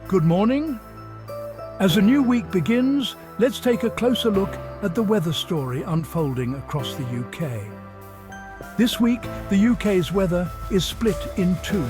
Good morning. As a new week begins, let's take a closer look at the weather story unfolding across the UK. This week, the UK's weather is split in two.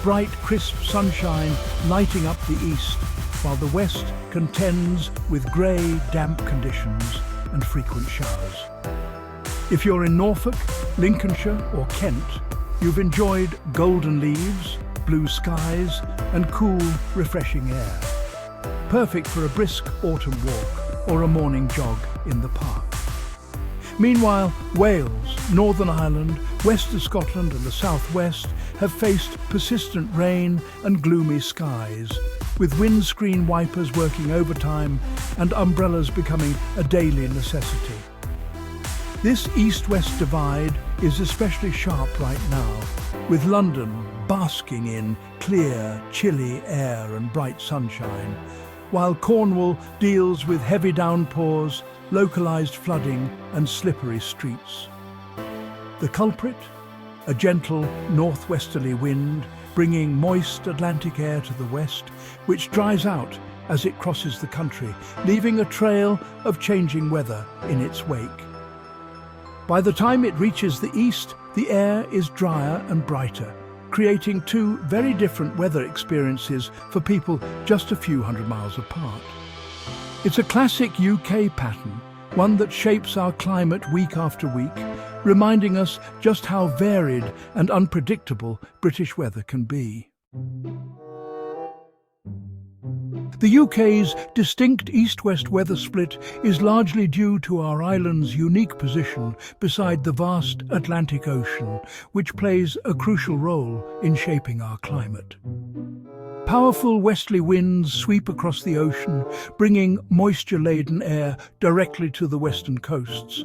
Bright, crisp sunshine lighting up the east, while the west contends with grey, damp conditions and frequent showers. If you're in Norfolk, Lincolnshire or Kent, you've enjoyed golden leaves, blue skies and cool, refreshing air. Perfect for a brisk autumn walk or a morning jog in the park. Meanwhile, Wales, Northern Ireland, West of Scotland and the southwest have faced persistent rain and gloomy skies, with windscreen wipers working overtime and umbrellas becoming a daily necessity. This east-west divide is especially sharp right now, with London basking in clear, chilly air and bright sunshine, while Cornwall deals with heavy downpours, localised flooding and slippery streets. The culprit? A gentle northwesterly wind bringing moist Atlantic air to the west, which dries out as it crosses the country, leaving a trail of changing weather in its wake. By the time it reaches the east, the air is drier and brighter, creating two very different weather experiences for people just a few hundred miles apart. It's a classic UK pattern, one that shapes our climate week after week, reminding us just how varied and unpredictable British weather can be. The UK's distinct east-west weather split is largely due to our island's unique position beside the vast Atlantic Ocean, which plays a crucial role in shaping our climate. Powerful westerly winds sweep across the ocean, bringing moisture-laden air directly to the western coasts,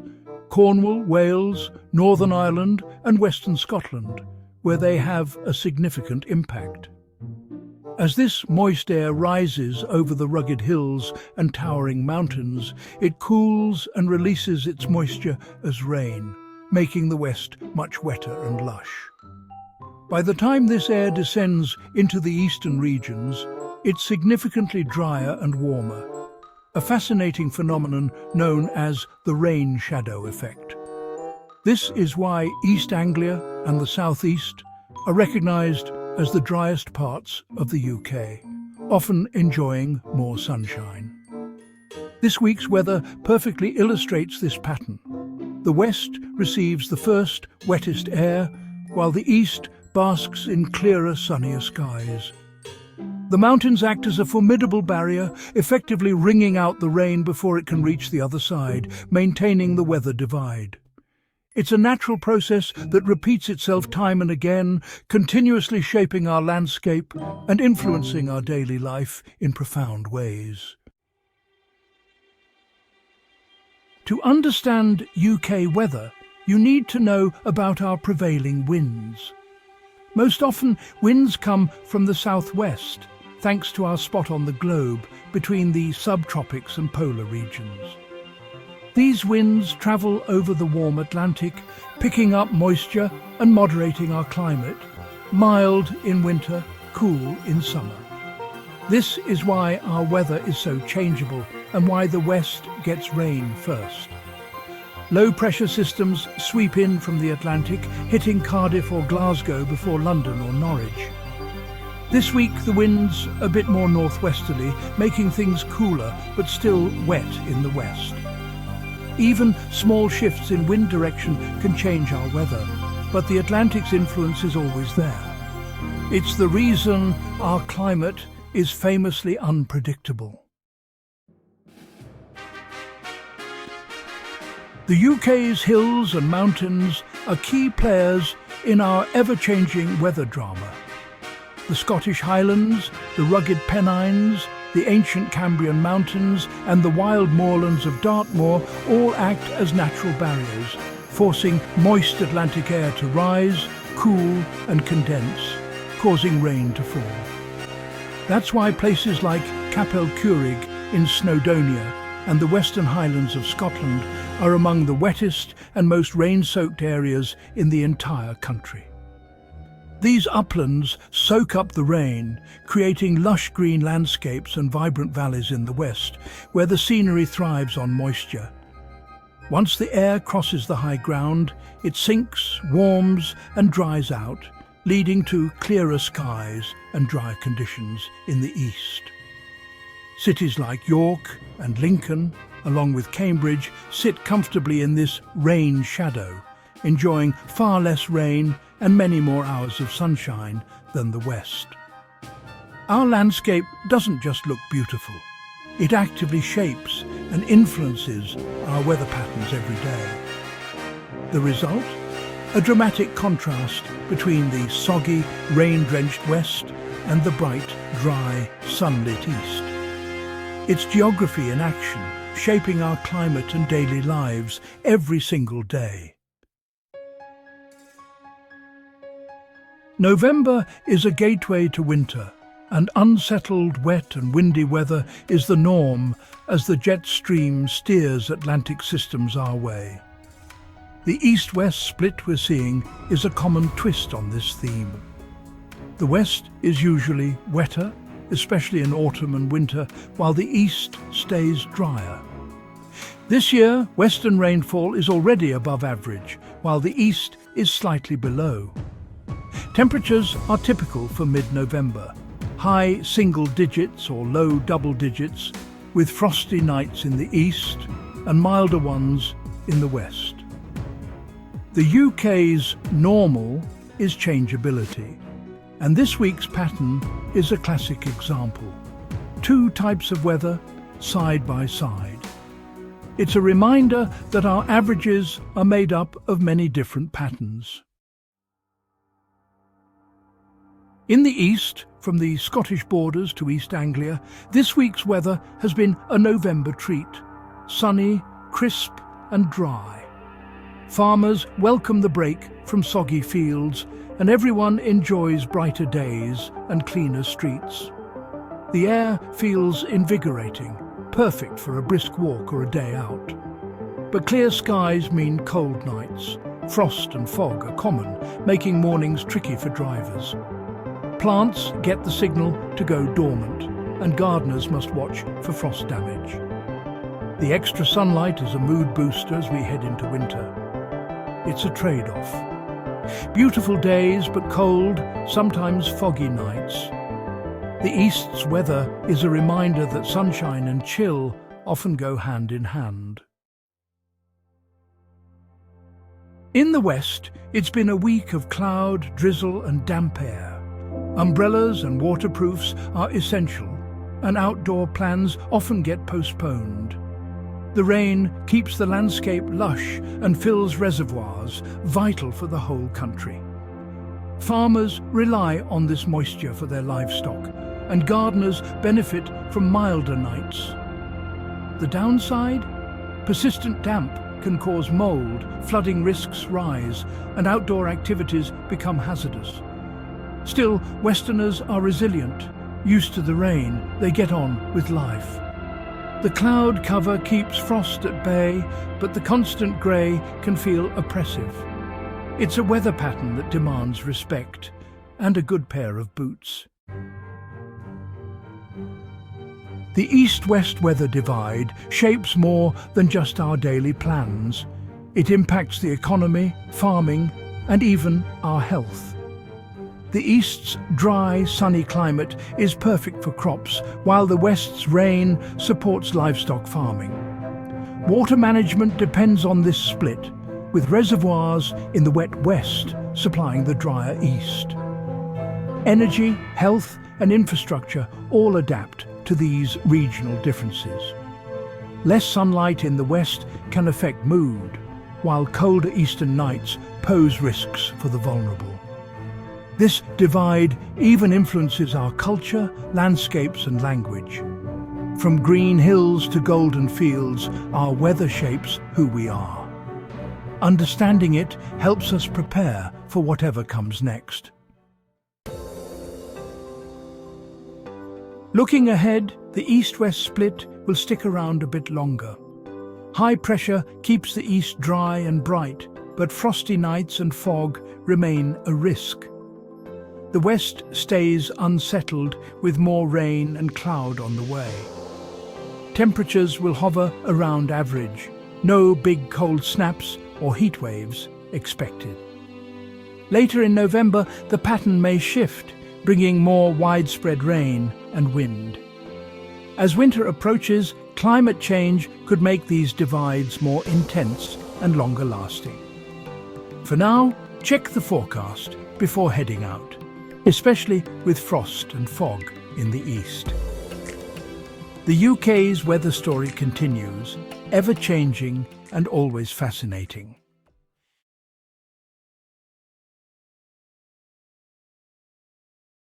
Cornwall, Wales, Northern Ireland and Western Scotland, where they have a significant impact. As this moist air rises over the rugged hills and towering mountains, it cools and releases its moisture as rain, making the west much wetter and lush. By the time this air descends into the eastern regions, it's significantly drier and warmer, a fascinating phenomenon known as the rain shadow effect. This is why East Anglia and the southeast are recognised as the driest parts of the UK, often enjoying more sunshine. This week's weather perfectly illustrates this pattern. The west receives the first, wettest air, while the east basks in clearer, sunnier skies. The mountains act as a formidable barrier, effectively wringing out the rain before it can reach the other side, maintaining the weather divide. It's a natural process that repeats itself time and again, continuously shaping our landscape and influencing our daily life in profound ways. To understand UK weather, you need to know about our prevailing winds. Most often, winds come from the southwest, thanks to our spot on the globe between the subtropics and polar regions. These winds travel over the warm Atlantic, picking up moisture and moderating our climate, mild in winter, cool in summer. This is why our weather is so changeable and why the west gets rain first. Low-pressure systems sweep in from the Atlantic, hitting Cardiff or Glasgow before London or Norwich. This week the wind's a bit more northwesterly, making things cooler but still wet in the west. Even small shifts in wind direction can change our weather, but the Atlantic's influence is always there. It's the reason our climate is famously unpredictable. The UK's hills and mountains are key players in our ever-changing weather drama. The Scottish Highlands, the rugged Pennines, the ancient Cambrian mountains and the wild moorlands of Dartmoor all act as natural barriers, forcing moist Atlantic air to rise, cool and condense, causing rain to fall. That's why places like Capel Curig in Snowdonia and the Western Highlands of Scotland are among the wettest and most rain-soaked areas in the entire country. These uplands soak up the rain, creating lush green landscapes and vibrant valleys in the west, where the scenery thrives on moisture. Once the air crosses the high ground, it sinks, warms and dries out, leading to clearer skies and drier conditions in the east. Cities like York and Lincoln, along with Cambridge, sit comfortably in this rain shadow, enjoying far less rain and many more hours of sunshine than the west. Our landscape doesn't just look beautiful, it actively shapes and influences our weather patterns every day. The result? A dramatic contrast between the soggy, rain-drenched west and the bright, dry, sunlit east. It's geography in action, shaping our climate and daily lives every single day. November is a gateway to winter, and unsettled, wet and windy weather is the norm as the jet stream steers Atlantic systems our way. The east-west split we're seeing is a common twist on this theme. The west is usually wetter, especially in autumn and winter, while the east stays drier. This year, western rainfall is already above average, while the east is slightly below. Temperatures are typical for mid-November, high single digits or low double digits, with frosty nights in the east and milder ones in the west. The UK's normal is changeability, and this week's pattern is a classic example. Two types of weather side by side. It's a reminder that our averages are made up of many different patterns. In the east, from the Scottish borders to East Anglia, this week's weather has been a November treat. Sunny, crisp and dry. Farmers welcome the break from soggy fields, and everyone enjoys brighter days and cleaner streets. The air feels invigorating, perfect for a brisk walk or a day out. But clear skies mean cold nights. Frost and fog are common, making mornings tricky for drivers. Plants get the signal to go dormant, and gardeners must watch for frost damage. The extra sunlight is a mood booster as we head into winter. It's a trade-off. Beautiful days but cold, sometimes foggy nights. The east's weather is a reminder that sunshine and chill often go hand in hand. In the west, it's been a week of cloud, drizzle and damp air. Umbrellas and waterproofs are essential, and outdoor plans often get postponed. The rain keeps the landscape lush and fills reservoirs, vital for the whole country. Farmers rely on this moisture for their livestock, and gardeners benefit from milder nights. The downside? Persistent damp can cause mold, flooding risks rise, and outdoor activities become hazardous. Still, Westerners are resilient. Used to the rain, they get on with life. The cloud cover keeps frost at bay, but the constant grey can feel oppressive. It's a weather pattern that demands respect and a good pair of boots. The east-west weather divide shapes more than just our daily plans. It impacts the economy, farming, and even our health. The east's dry, sunny climate is perfect for crops, while the west's rain supports livestock farming. Water management depends on this split, with reservoirs in the wet west supplying the drier east. Energy, health, and infrastructure all adapt to these regional differences. Less sunlight in the west can affect mood, while colder eastern nights pose risks for the vulnerable. This divide even influences our culture, landscapes and language. From green hills to golden fields, our weather shapes who we are. Understanding it helps us prepare for whatever comes next. Looking ahead, the east-west split will stick around a bit longer. High pressure keeps the east dry and bright, but frosty nights and fog remain a risk. The west stays unsettled with more rain and cloud on the way. Temperatures will hover around average. No big cold snaps or heat waves expected. Later in November, the pattern may shift, bringing more widespread rain and wind. As winter approaches, climate change could make these divides more intense and longer lasting. For now, check the forecast before heading out, especially with frost and fog in the east. The UK's weather story continues, ever changing and always fascinating.